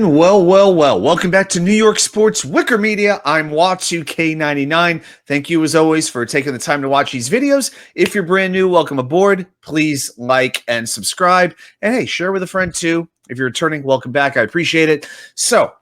And well. Welcome back to New York Sports WickerMedia. I'm Watsu-K99. Thank you, as always, for taking the time to watch these videos. If you're brand new, welcome aboard. Please like and subscribe. And hey, share with a friend too. If you're returning, welcome back. I appreciate it. So,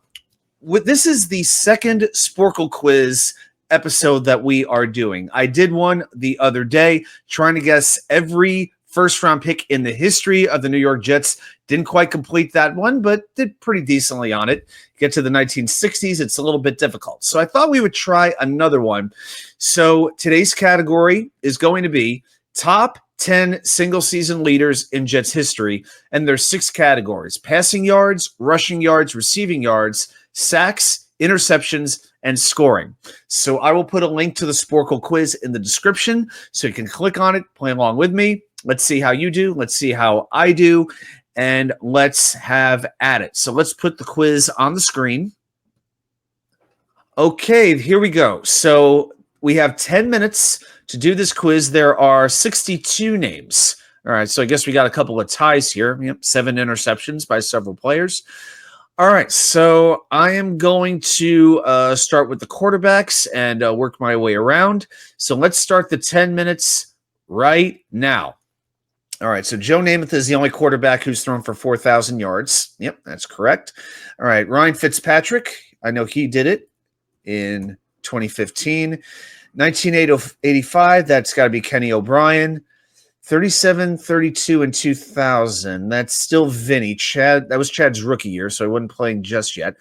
this is the second Sporcle quiz episode that we are doing. I did one the other day trying to guess every first-round pick in the history of the New York Jets. Didn't quite complete that one, but did pretty decently on it. Get to the 1960s, it's a little bit difficult. So I thought we would try another one. So today's category is going to be top 10 single-season leaders in Jets history, and there's 6 categories: passing yards, rushing yards, receiving yards, sacks, interceptions, and scoring. So I will put a link to the Sporcle quiz in the description so you can click on it, play along with me. Let's see how you do. Let's see how I do. And let's have at it. So let's put the quiz on the screen. Okay, here we go. So we have 10 minutes to do this quiz. There are 62 names. All right, so I guess we got a couple of ties here. Yep, 7 interceptions by several players. All right, so I am going to start with the quarterbacks and work my way around. So let's start the 10 minutes right now. All right, so Joe Namath is the only quarterback who's thrown for 4,000 yards. Yep, that's correct. All right, Ryan Fitzpatrick, I know he did it in 2015. 1985, that's got to be Kenny O'Brien. 37, 32, and 2000, that's still Vinny. That was Chad's rookie year, so he wasn't playing just yet.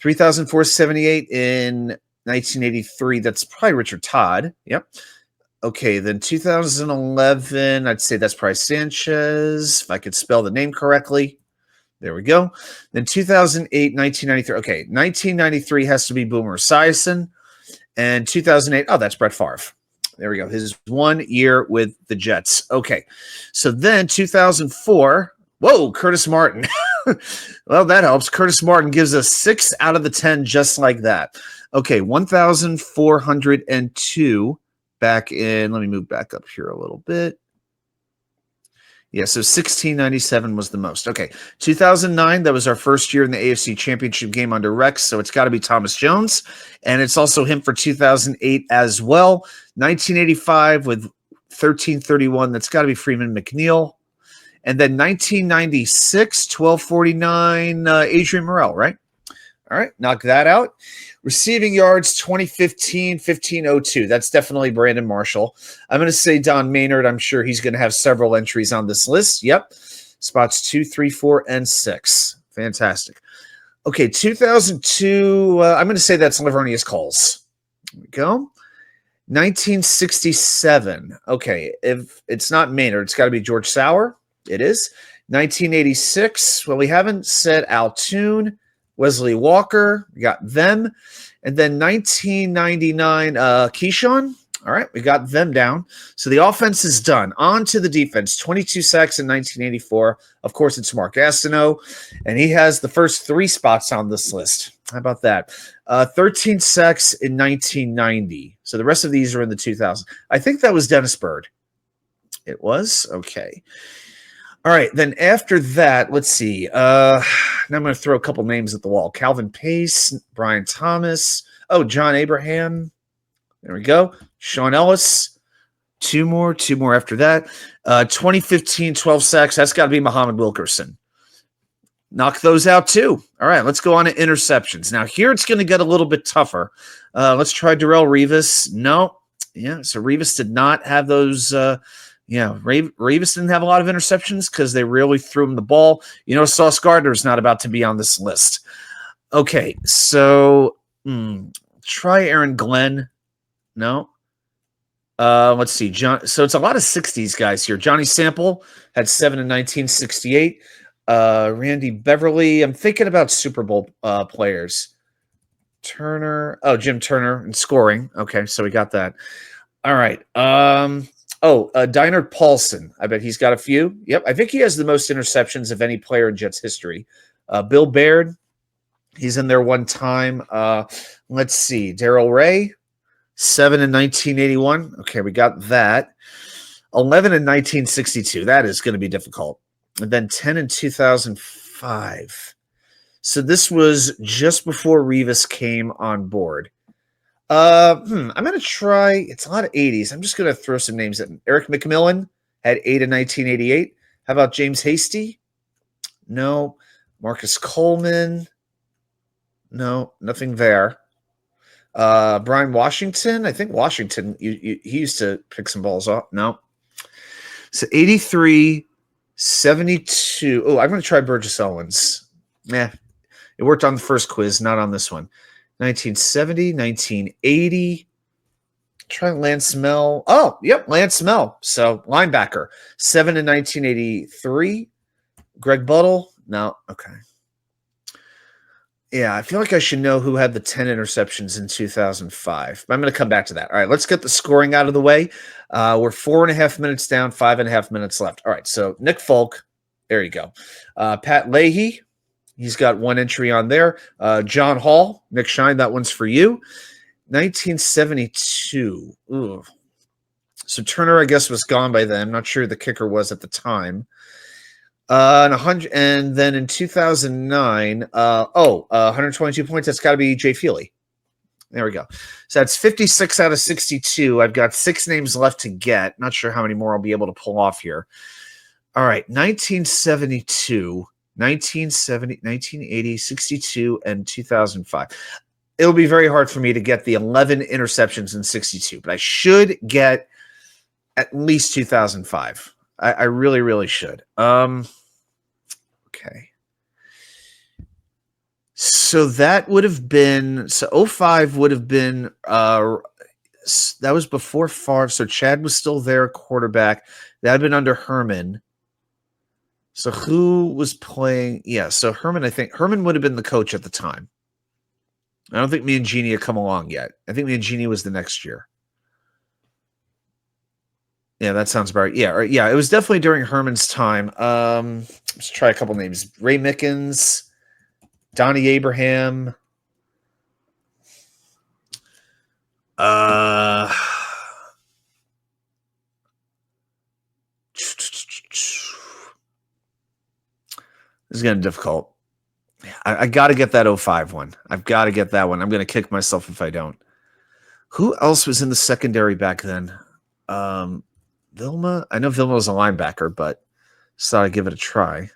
3,478 in 1983, that's probably Richard Todd. Yep. Okay, then 2011, I'd say that's probably Sanchez, if I could spell the name correctly. There we go. Then 2008, 1993. Okay, 1993 has to be Boomer Esiason. And 2008, oh, that's Brett Favre. There we go. His 1 year with the Jets. Okay, so then 2004, whoa, Curtis Martin. Well, that helps. Curtis Martin gives us 6 out of the 10 just like that. Okay, 1,402. Back in, let me move back up here a little bit. Yeah, so 1697 was the most. Okay, 2009, that was our first year in the AFC Championship game under Rex, so it's got to be Thomas Jones, and it's also him for 2008 as well. 1985 with 1331, that's got to be Freeman McNeil. And then 1996, 1249, Adrian Morrell, right? All right, knock that out. Receiving yards, 2015, 1502. That's definitely Brandon Marshall. I'm going to say Don Maynard. I'm sure he's going to have several entries on this list. Yep. Spots 2, 3, 4, and 6. Fantastic. Okay, 2002. I'm going to say that's Lavernius Coles. There we go. 1967. Okay, if it's not Maynard, it's got to be George Sauer. It is. 1986. Well, we haven't said Altoon. Wesley Walker, we got them. And then 1999, Keyshawn. All right, we got them down. So the offense is done. On to the defense. 22 sacks in 1984. Of course, it's Mark Gastineau, and he has the first 3 spots on this list. How about that? 13 sacks in 1990. So the rest of these are in the 2000s. I think that was Dennis Byrd. It was? Okay. All right, then after that, let's see. Now I'm going to throw a couple names at the wall. Calvin Pace, Brian Thomas. Oh, John Abraham. There we go. Sean Ellis. 2 more after that. 2015, 12 sacks. That's got to be Muhammad Wilkerson. Knock those out too. All right, let's go on to interceptions. Now here it's going to get a little bit tougher. Let's try Darrelle Revis. No. Yeah, so Revis did not have those Revis didn't have a lot of interceptions because they really threw him the ball. Sauce Gardner is not about to be on this list. Okay, so try Aaron Glenn. No. Let's see. So it's a lot of 60s guys here. Johnny Sample had 7 in 1968. Randy Beverly. I'm thinking about Super Bowl players. Turner. Oh, Jim Turner in scoring. Okay, so we got that. All right. Deinard Paulson. I bet he's got a few. Yep, I think he has the most interceptions of any player in Jets history. Bill Baird, he's in there one time. Let's see. Darrell Ray, 7 in 1981. Okay, we got that. 11 in 1962. That is going to be difficult. And then 10 in 2005. So this was just before Revis came on board. I'm going to try. It's a lot of 80s. I'm just going to throw some names at Eric McMillan had 8 in 1988. How about James Hasty? No. Marcus Coleman? No, nothing there. Brian Washington? I think Washington, he used to pick some balls off. No. So 83, 72. Oh, I'm going to try Burgess Owens. It worked on the first quiz, not on this one. 1970, 1980. Try Lance Mel. Oh, yep, Lance Mel. So linebacker. 7 in 1983. Greg Buttle. No, okay. Yeah, I feel like I should know who had the 10 interceptions in 2005. But I'm going to come back to that. All right, let's get the scoring out of the way. We're 4.5 minutes down, 5.5 minutes left. All right, so Nick Folk. There you go. Pat Leahy. He's got one entry on there. John Hall. Nick Shine, that one's for you. 1972. Ooh. So Turner, I guess, was gone by then. I'm not sure who the kicker was at the time. And then in 2009, 122 points. That's got to be Jay Feely. There we go. So that's 56 out of 62. I've got 6 names left to get. Not sure how many more I'll be able to pull off here. All right, 1972, 1970, 1980, 62, and 2005. It'll be very hard for me to get the 11 interceptions in 62, but I should get at least 2005. I really, really should. Okay. So that would have been, 05 would have been, that was before Favre. So Chad was still there, quarterback. That had been under Herman. So who was playing? Yeah, so Herman, I think Herman would have been the coach at the time. I don't think me and Jeannie had come along yet. I think me and Jeannie was the next year. Yeah, that sounds about right. Yeah, it was definitely during Herman's time. Let's try a couple names. Ray Mickens, Donnie Abraham. This is getting difficult. I got to get that 05 one. I've got to get that one. I'm going to kick myself if I don't. Who else was in the secondary back then? Vilma? I know Vilma was a linebacker, but just thought I'd give it a try.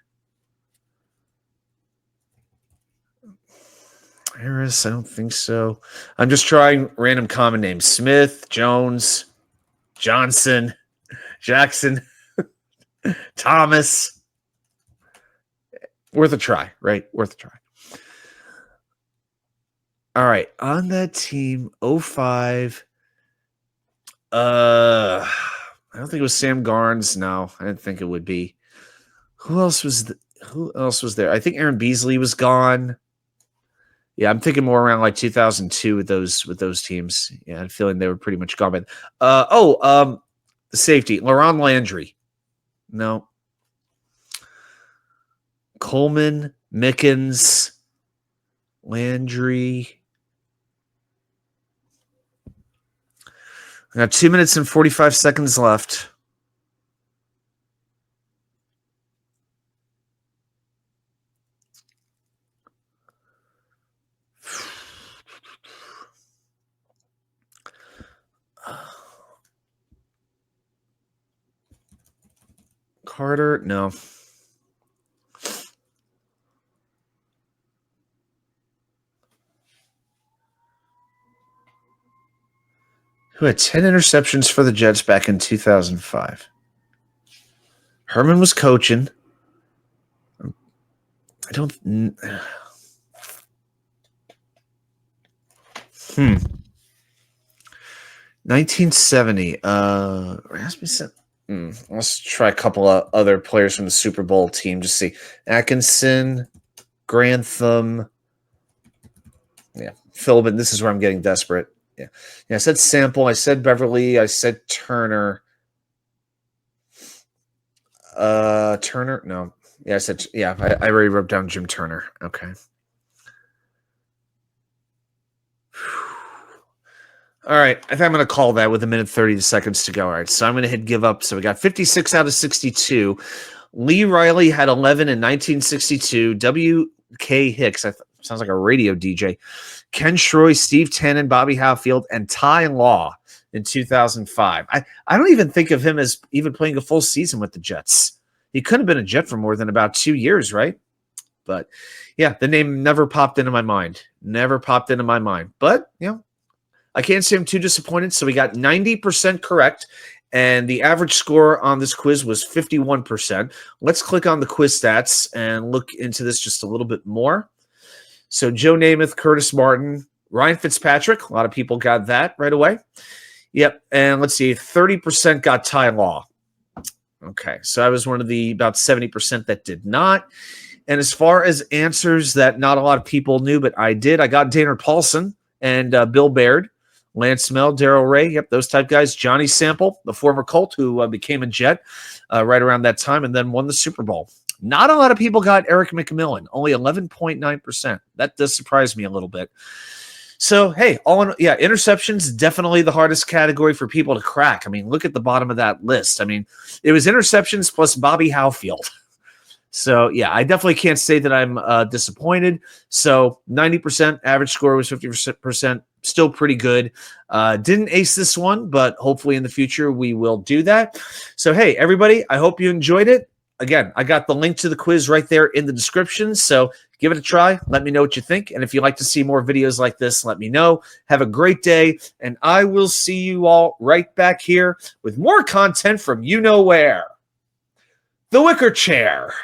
Harris? I don't think so. I'm just trying random common names. Smith, Jones, Johnson, Jackson, Thomas. Worth a try, right? Worth a try. All right. On that team, 05. I don't think it was Sam Garnes. No, I didn't think it would be. Who else was there? I think Aaron Beasley was gone. Yeah, I'm thinking more around like 2002 with those teams. Yeah, I'm feeling they were pretty much gone by. The safety, Laron Landry. No. Coleman, Mickens, Landry. I got 2 minutes and 45 seconds left. Carter, no. Who had 10 interceptions for the Jets back in 2005? Herman was coaching. I don't. 1970. Rasmussen. Let's try a couple of other players from the Super Bowl team. Just see Atkinson, Grantham. Yeah, Philbin. This is where I'm getting desperate. Yeah. I said Sample. I said Beverly. I said Turner. Turner. No. Yeah, I said. Yeah, I already wrote down Jim Turner. Okay. All right, I think I'm going to call that with 1:30 seconds to go. All right, so I'm going to hit give up. So we got 56 out of 62. Lee Riley had 11 in 1962. K. Hicks. Sounds like a radio DJ. Ken Shroy, Steve Tannen, Bobby Howfield, and Ty Law in 2005. I don't even think of him as even playing a full season with the Jets. He couldn't have been a Jet for more than about 2 years, right? But yeah, the name never popped into my mind. But, I can't say I'm too disappointed. So we got 90% correct. And the average score on this quiz was 51%. Let's click on the quiz stats and look into this just a little bit more. So Joe Namath, Curtis Martin, Ryan Fitzpatrick. A lot of people got that right away. Yep. And let's see, 30% got Ty Law. Okay. So I was one of the about 70% that did not. And as far as answers that not a lot of people knew, but I did, I got Danner Paulson and Bill Baird, Lance Mel, Darrell Ray. Yep, those type guys. Johnny Sample, the former Colt who became a Jet right around that time and then won the Super Bowl. Not a lot of people got Eric McMillan, only 11.9%. That does surprise me a little bit. So, hey, interceptions, definitely the hardest category for people to crack. I mean, look at the bottom of that list. I mean, it was interceptions plus Bobby Howfield. So, yeah, I definitely can't say that I'm disappointed. So, 90%, average score was 50%, still pretty good. Didn't ace this one, but hopefully in the future we will do that. So, hey, everybody, I hope you enjoyed it. Again, I got the link to the quiz right there in the description. So, give it a try. Let me know what you think. And if you'd like to see more videos like this, let me know. Have a great day. And I will see you all right back here with more content from you know where. The Wicker Chair.